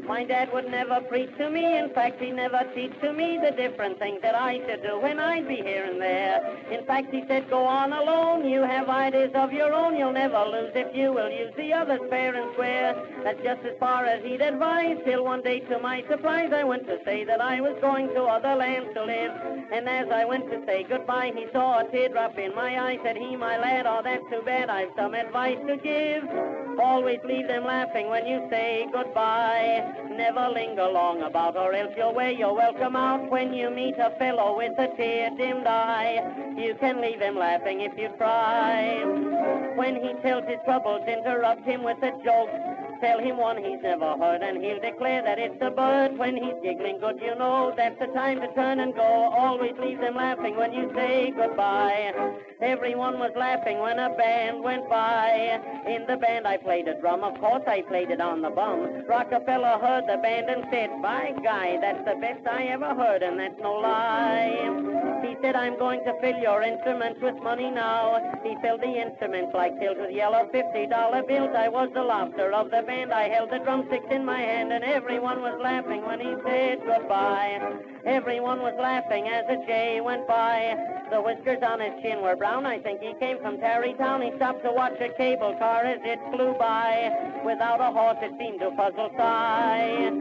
My dad would never preach to me. In fact, he never teach to me the different things that I should do when I'd be here and there. In fact, he said, go on alone. You have ideas of your own. You'll never lose if you will use the others fair and square. That's just as far as he'd advise. Till one day, to my surprise, I went to say that I was going to other lands to live. And as I went to say goodbye, he saw a teardrop in my eye. Said he, my lad, oh, that's too bad. I've some advice to give. Always leave them laughing when you say goodbye. Never linger long about, or else you'll wear your welcome out when you meet a fellow with a tear-dimmed eye. You can leave him laughing if you try. When he tells his troubles, interrupt him with a joke. Tell him one he's never heard, and he'll declare that it's a bird. When he's giggling good, you know that's the time to turn and go. Always leave them laughing when you say goodbye. Everyone was laughing when a band went by. In the band I played a drum, of course I played it on the bum. Rockefeller heard the band and said, by guy, that's the best I ever heard, and that's no lie. He said, I'm going to fill your instruments with money now. He filled the instruments like tills with yellow $50 bills. I was the laughter of the band. I held the drumsticks in my hand, and everyone was laughing when he said goodbye. Everyone was laughing as a jay went by. The whiskers on his chin were brown. I think he came from Tarrytown. He stopped to watch a cable car as it flew by. Without a horse, it seemed to puzzle Cy.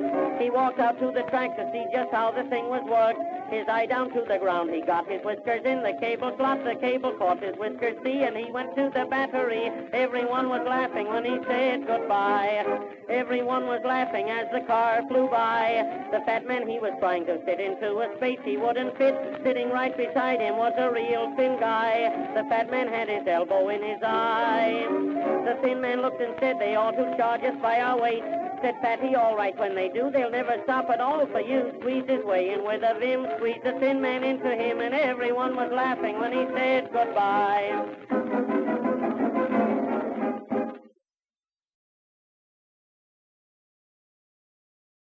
He walked out to the track to see just how the thing was worked. His eye down to the ground, he got his whiskers in the cable slot. The cable caught his whiskers, see, and he went to the battery. Everyone was laughing when he said goodbye. Everyone was laughing as the car flew by. The fat man, he was trying to fit into a space he wouldn't fit. Sitting right beside him was a real thin guy. The fat man had his elbow in his eye. The thin man looked and said, they ought to charge us by our weight. Said Fatty, all right, when they do, they'll never stop at all for you. Squeezed his way in with a vim, squeezed the thin man into him, and everyone was laughing when he said goodbye.